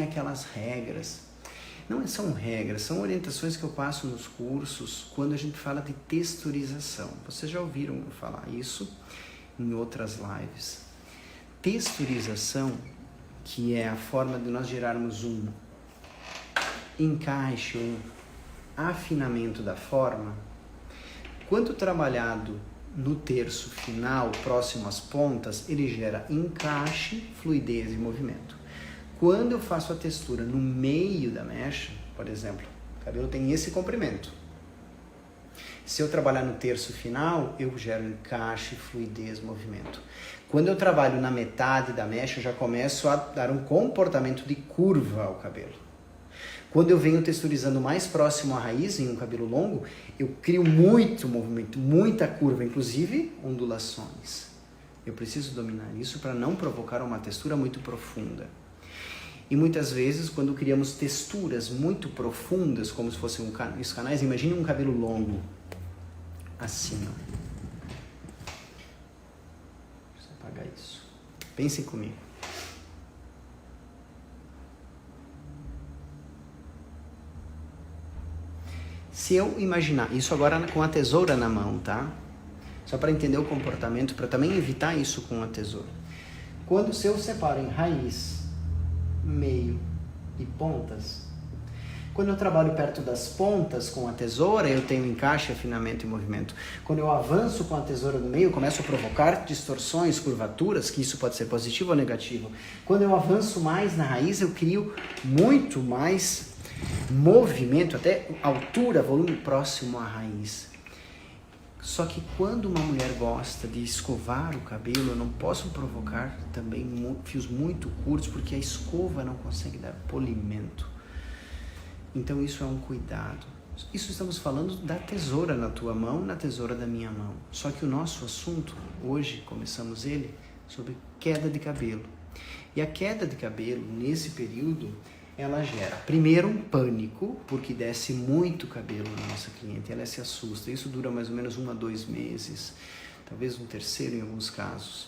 aquelas regras. Não são regras, são orientações que eu passo nos cursos quando a gente fala de texturização. Vocês já ouviram eu falar isso em outras lives. Texturização, que é a forma de nós gerarmos um encaixe, um afinamento da forma, quando trabalhado no terço final, próximo às pontas, ele gera encaixe, fluidez e movimento. Quando eu faço a textura no meio da mecha, por exemplo, o cabelo tem esse comprimento. Se eu trabalhar no terço final, eu gero encaixe, fluidez, movimento. Quando eu trabalho na metade da mecha, eu já começo a dar um comportamento de curva ao cabelo. Quando eu venho texturizando mais próximo à raiz, em um cabelo longo, eu crio muito movimento, muita curva, inclusive ondulações. Eu preciso dominar isso para não provocar uma textura muito profunda. E muitas vezes, quando criamos texturas muito profundas, como se fossem os canais, imagine um cabelo longo, assim, ó. Deixa eu apagar isso. Pensem comigo. Se eu imaginar, isso agora com a tesoura na mão, tá? Só para entender o comportamento, para também evitar isso com a tesoura. Se eu separo em raiz, meio e pontas, quando eu trabalho perto das pontas com a tesoura, eu tenho encaixe, afinamento e movimento. Quando eu avanço com a tesoura no meio, eu começo a provocar distorções, curvaturas, que isso pode ser positivo ou negativo. Quando eu avanço mais na raiz, eu crio muito mais movimento, até altura, volume próximo à raiz. Só que quando uma mulher gosta de escovar o cabelo, eu não posso provocar também fios muito curtos, porque a escova não consegue dar polimento. Então isso é um cuidado. Isso estamos falando da tesoura na tua mão, na tesoura da minha mão. Só que o nosso assunto, hoje começamos ele, sobre queda de cabelo. E a queda de cabelo, nesse período, ela gera, primeiro, um pânico, porque desce muito cabelo na nossa cliente, ela se assusta. Isso dura mais ou menos 1 a 2 meses, talvez um terceiro em alguns casos.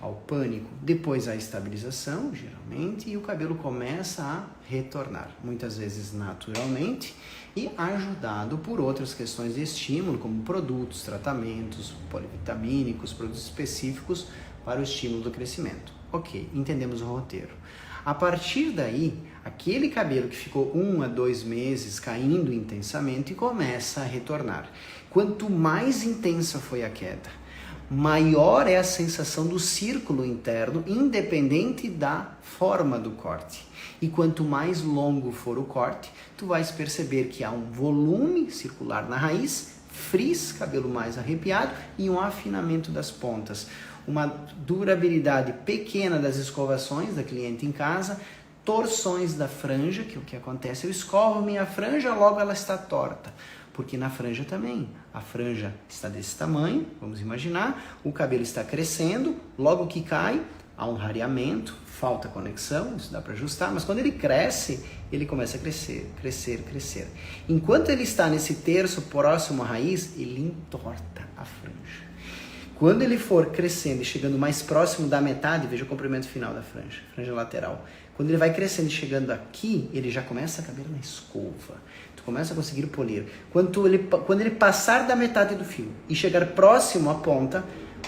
Ao pânico, depois a estabilização, geralmente, e o cabelo começa a retornar, muitas vezes naturalmente, e ajudado por outras questões de estímulo, como produtos, tratamentos, polivitamínicos, produtos específicos para o estímulo do crescimento. Ok, entendemos o roteiro. A partir daí, aquele cabelo que ficou 1 a 2 meses caindo intensamente começa a retornar. Quanto mais intensa foi a queda, maior é a sensação do círculo interno, independente da forma do corte. E quanto mais longo for o corte, tu vais perceber que há um volume circular na raiz, frizz, cabelo mais arrepiado, e um afinamento das pontas. Uma durabilidade pequena das escovações da cliente em casa, torções da franja, que é o que acontece, eu escovo minha franja, logo ela está torta, porque na franja também, a franja está desse tamanho, vamos imaginar, o cabelo está crescendo, logo que cai, há um rareamento, falta conexão, isso dá para ajustar, mas quando ele cresce, ele começa a crescer, crescer, crescer. Enquanto ele está nesse terço próximo à raiz, ele entorta a franja. Quando ele for crescendo e chegando mais próximo da metade, veja o comprimento final da franja lateral. Quando ele vai crescendo e chegando aqui, ele já começa a caber na escova. Tu começa a conseguir polir. Quando ele passar da metade do fio e chegar próximo à ponta,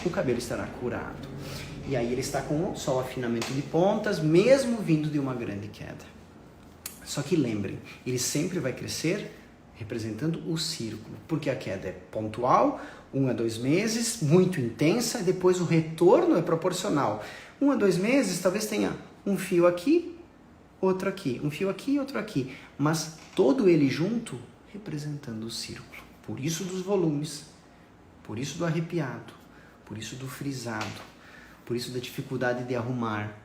o cabelo estará curado. E aí ele está com só o afinamento de pontas, mesmo vindo de uma grande queda. Só que lembrem, ele sempre vai crescer representando o círculo, porque a queda é pontual, 1 a 2 meses, muito intensa, e depois o retorno é proporcional. 1 a 2 meses, talvez tenha um fio aqui, outro aqui, um fio aqui e outro aqui, mas todo ele junto representando o círculo. Por isso dos volumes, por isso do arrepiado, por isso do frisado, por isso da dificuldade de arrumar,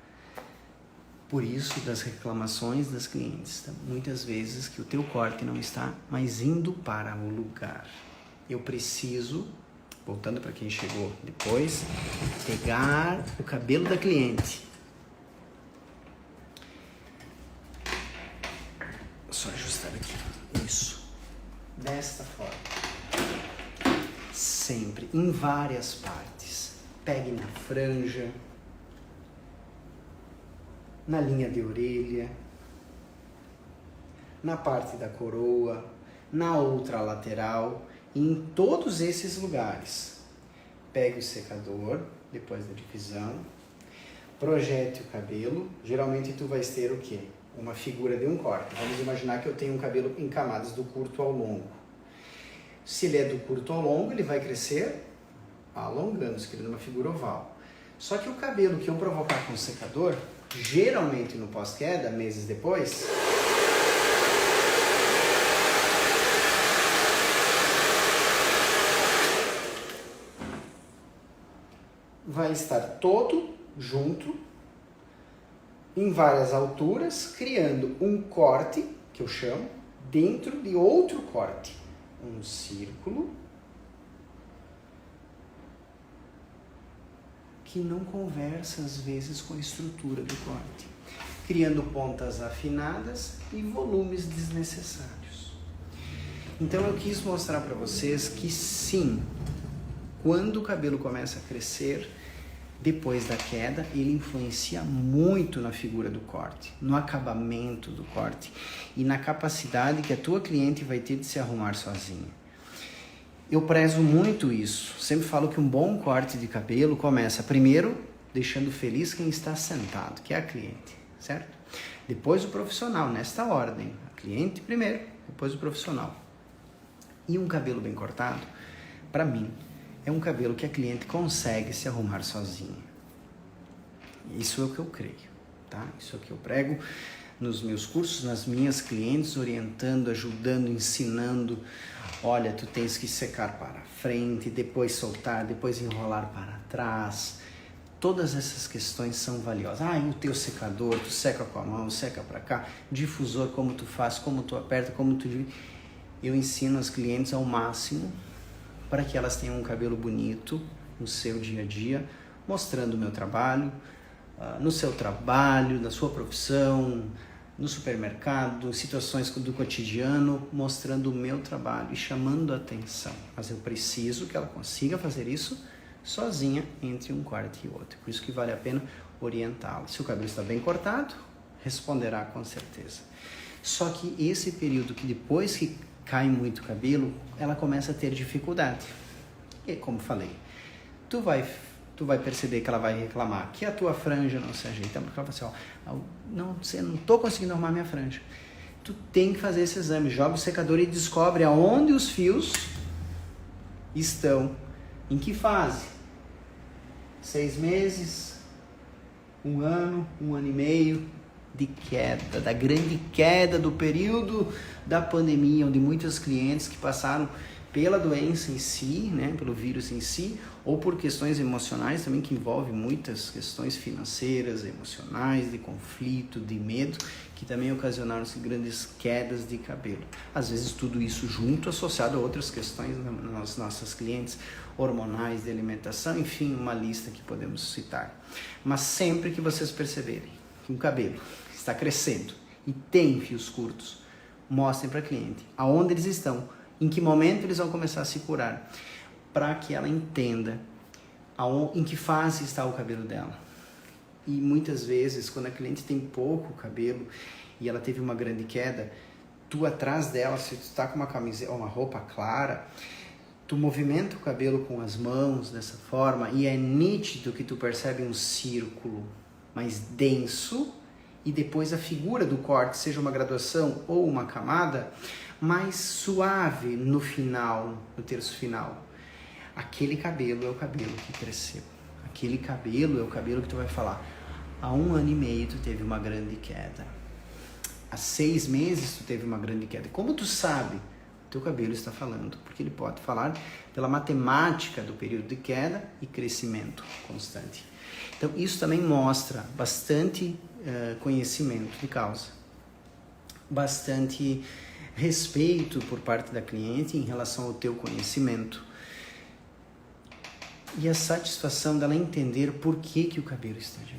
por isso das reclamações das clientes, muitas vezes que o teu corte não está mais indo para o lugar. Eu preciso, voltando para quem chegou depois, pegar o cabelo da cliente. Só ajustar aqui. Isso. Desta forma. Sempre, em várias partes. Pegue na franja, na linha de orelha, na parte da coroa, na outra lateral, em todos esses lugares. Pegue o secador, depois da divisão, projete o cabelo. Geralmente tu vais ter o quê? Uma figura de um corte. Vamos imaginar que eu tenho um cabelo em camadas do curto ao longo. Se ele é do curto ao longo, ele vai crescer alongando-se, criando uma figura oval. Só que o cabelo que eu provocar com o secador, geralmente no pós-queda, meses depois, vai estar todo junto, em várias alturas, criando um corte, que eu chamo, dentro de outro corte. Um círculo que não conversa, às vezes, com a estrutura do corte, criando pontas afinadas e volumes desnecessários. Então, eu quis mostrar para vocês que, sim, quando o cabelo começa a crescer, depois da queda, ele influencia muito na figura do corte, no acabamento do corte e na capacidade que a tua cliente vai ter de se arrumar sozinha. Eu prezo muito isso. Sempre falo que um bom corte de cabelo começa primeiro deixando feliz quem está sentado, que é a cliente, certo? Depois o profissional, nesta ordem. A cliente primeiro, depois o profissional. E um cabelo bem cortado, para mim, é um cabelo que a cliente consegue se arrumar sozinha. Isso é o que eu creio, tá? Isso é o que eu prego nos meus cursos, nas minhas clientes, orientando, ajudando, ensinando. Olha, tu tens que secar para frente, depois soltar, depois enrolar para trás. Todas essas questões são valiosas. E o teu secador, tu seca com a mão, seca para cá. Difusor, como tu faz, como tu aperta, como tu... Eu ensino as clientes ao máximo para que elas tenham um cabelo bonito no seu dia a dia, mostrando o meu trabalho, no seu trabalho, na sua profissão, no supermercado, situações do cotidiano, mostrando o meu trabalho e chamando a atenção. Mas eu preciso que ela consiga fazer isso sozinha entre um corte e outro. Por isso que vale a pena orientá-la. Se o cabelo está bem cortado, responderá com certeza. Só que esse período que depois que cai muito cabelo, ela começa a ter dificuldade. E como falei, tu vai perceber que ela vai reclamar que a tua franja não se ajeita, porque ela fala assim, não estou conseguindo arrumar minha franja. Tu tem que fazer esse exame, joga o secador e descobre aonde os fios estão, em que fase. 6 meses, 1 ano, 1 ano e meio de queda, da grande queda do período da pandemia, onde muitos clientes que passaram pela doença em si, né, pelo vírus em si, ou por questões emocionais também, que envolvem muitas questões financeiras, emocionais, de conflito, de medo, que também ocasionaram-se grandes quedas de cabelo. Às vezes tudo isso junto, associado a outras questões nas nossas clientes, hormonais, de alimentação, enfim, uma lista que podemos citar. Mas sempre que vocês perceberem que um cabelo está crescendo e tem fios curtos, mostrem para a cliente aonde eles estão, em que momento eles vão começar a se curar, para que ela entenda em que fase está o cabelo dela. E muitas vezes, quando a cliente tem pouco cabelo e ela teve uma grande queda, tu atrás dela, se tu está com uma camiseta ou uma roupa clara, tu movimenta o cabelo com as mãos dessa forma e é nítido que tu percebe um círculo mais denso e depois a figura do corte, seja uma graduação ou uma camada, mais suave no final, no terço final. Aquele cabelo é o cabelo que cresceu. Aquele cabelo é o cabelo que tu vai falar. Há 1 ano e meio tu teve uma grande queda. Há 6 meses tu teve uma grande queda. Como tu sabe? Teu cabelo está falando, porque ele pode falar pela matemática do período de queda e crescimento constante. Então isso também mostra bastante conhecimento de causa, bastante respeito por parte da cliente em relação ao teu conhecimento e a satisfação dela entender por que o cabelo está de